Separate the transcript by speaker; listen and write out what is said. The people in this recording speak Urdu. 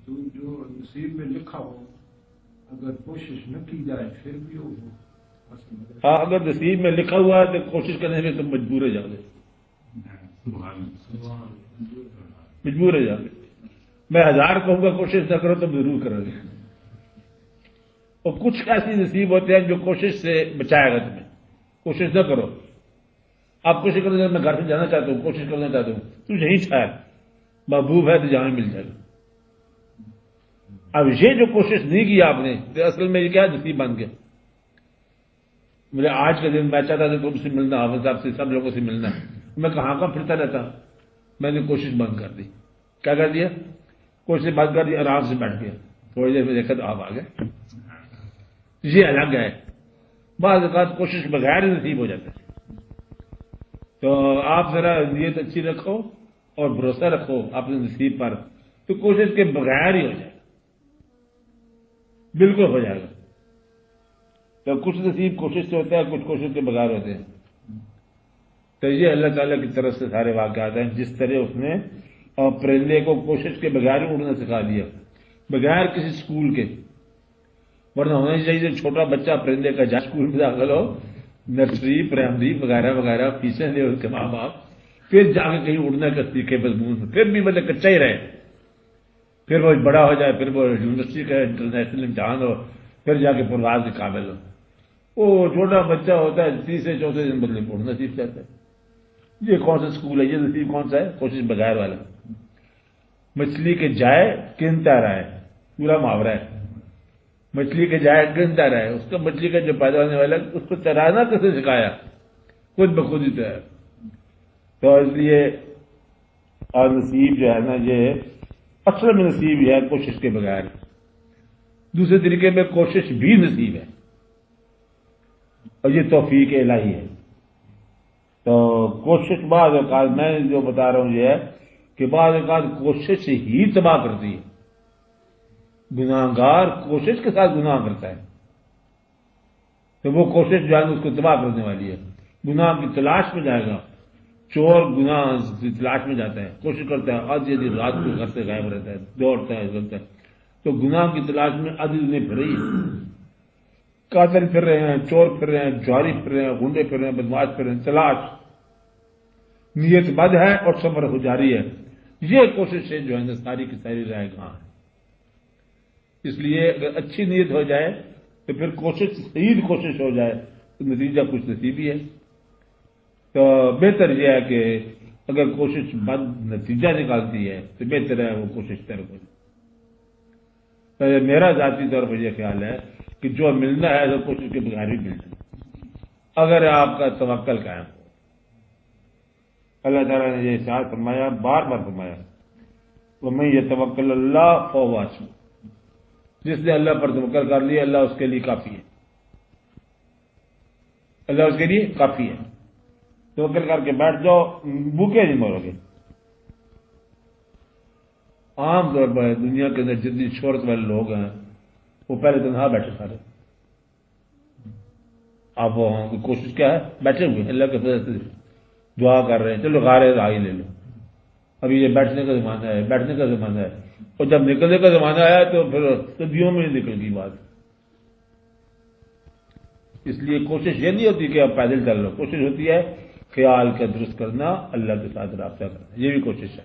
Speaker 1: تو جو نصیب میں لکھا ہو اگر کوشش نہ کی جائے پھر بھی ہو.
Speaker 2: ہاں اگر نصیب میں لکھا ہوا ہے تو کوشش کرنے میں تم مجبور ہو جاؤ گے. مجبور ہو جاؤ گے. میں 1000 کہوں گا کوشش نہ کرو تم ضرور کرو گے. اور کچھ ایسی نصیب ہوتے ہیں جو کوشش سے بچائے گا تمہیں. کوشش نہ کرو. آپ کوشش کرتے میں گھر سے جانا چاہتا ہوں, کوشش کرنا چاہتا ہوں, تو یہی شاید محبوب ہے تو جہاں مل جائے گا. اب یہ جو کوشش نہیں کی آپ نے تو اصل میں یہ کیا نصیب بن گیا. مجھے آج کے دن میں چاہتا تھا تم سے ملنا, حافظ صاحب سے, سب لوگوں سے ملنا. میں کہاں کا پھرتا رہتا. میں نے کوشش بند کر دی. کیا کر دیا؟ کوشش بند کر دی, آرام سے بیٹھ گیا. تھوڑی دیر میں دیکھا تو آپ آ گئے. یہ الگ ہے. بعض اوقات کوشش بغیر ہی نصیب ہو جاتا ہے. تو آپ ذرا نیت اچھی رکھو اور بھروسہ رکھو اپنے نصیب پر, تو کوشش کے بغیر ہی ہو جائے گا. بالکل ہو جائے گا. تو کچھ نصیب کوشش سے ہوتا ہے, کچھ کوشش کے بغیر ہوتے ہیں. تو یہ اللہ تعالیٰ کی طرف سے سارے واقعات ہیں. جس طرح اس نے پرندے کو کوشش کے بغیر ہی اڑنا سکھا دیا, بغیر کسی اسکول کے. ورنہ ہونا چاہیے چھوٹا بچہ پرندے کا جہاں اسکول میں داخل ہو, نرسری, پرائمری وغیرہ وغیرہ, فیسیں دے اس کے ماں باپ, پھر جا کے کہیں اڑنے کا سیکھے مضمون. پھر بھی مطلب کچا ہی رہے, پھر وہ بڑا ہو جائے, پھر وہ یونیورسٹی کا انٹرنیشنل امتحان ہو, پھر جا کے پرواز کے قابل ہو. وہ چھوٹا بچہ ہوتا ہے 3 سے 4 دن بدلے اڑنا سیکھ جاتا ہے. یہ کون سا اسکول ہے؟ یہ نصیب کون سا ہے؟ کوشش بغیر والا. مچھلی کے جائے گنتا رہا ہے, پورا محاورہ ہے. مچھلی کے جائے گنتا رہا ہے. اس کا مچھلی کا جو پیدا ہونے والا اس کو تیرانا کیسے سکھایا؟ خود بخود ہی تیرا. تو اس لیے اور نصیب جو ہے نا, یہ اصل میں نصیب یہ ہے کوشش کے بغیر. دوسرے طریقے میں کوشش بھی نصیب ہے, اور یہ توفیق الہی ہے. تو کوشش بعض اوقات میں جو بتا رہا ہوں یہ ہے کہ بعض اوقات کوشش ہی تباہ کرتی ہے. گناہگار کوشش کے ساتھ گناہ کرتا ہے تو وہ کوشش جو ہے اس کو تباہ کرنے والی ہے. گناہ کی تلاش میں جائے گا. چور گناہ کی تلاش میں جاتا ہے, کوشش کرتا ہے, آدھی آدھی رات کو گھر سے غائب رہتا ہے, دوڑتا ہے, چلتا ہے. تو گناہ کی تلاش میں آدھی دنیا پھر رہی ہے. قاتل پھر رہے ہیں, چور پھر رہے ہیں, جواری پھر رہے ہیں, گنڈے پھر رہے ہیں, بدماش پھر رہے ہیں. تلاش, نیت بد ہے اور صبر ہو جاری ہے. یہ کوشش ہے جو ہے ساری کی ساری رائے گاہ ہے. اس لیے اگر اچھی نیت ہو جائے تو پھر کوشش, صحیح کوشش ہو جائے تو نتیجہ کچھ نصیبی ہے. تو بہتر یہ ہے کہ اگر کوشش بد نتیجہ نکالتی ہے تو بہتر ہے وہ کوشش ترک ہو جائے. میرا ذاتی طور پر یہ خیال ہے کہ جو ملنا ہے تو کوشش کے بغیر ہی ملنا ہے, اگر آپ کا توکل قائم ہو. اللہ تعالیٰ نے یہ ارشاد فرمایا, بار بار فرمایا, وَمَن يَتَوَكَّلْ عَلَى اللَّهِ فَهُوَ حَسْبُهُ. جس نے اللہ پر توکل کر لیا اللہ اس کے لیے کافی ہے. اللہ اس کے لیے کافی ہے. توکل کر کے بیٹھ جاؤ, بھوکے نہیں مرو گے. عام طور پر دنیا کے اندر جتنی شہرت والے لوگ ہیں وہ پہلے تنہا بیٹھے سارے. آپ کوشش کیا ہے, بیٹھے ہوئے اللہ کے فضل سے دعا کر رہے ہیں, چلو غار راہی لے لو. ابھی یہ بیٹھنے کا زمانہ ہے, بیٹھنے کا زمانہ ہے, اور جب نکلنے کا زمانہ آیا تو پھر صدیوں میں نکل گئی بات. اس لیے کوشش یہ نہیں ہوتی کہ آپ پیدل چل رہے ہو, کوشش ہوتی ہے خیال کا درست کرنا, اللہ کے ساتھ رابطہ کرنا, یہ بھی کوشش ہے.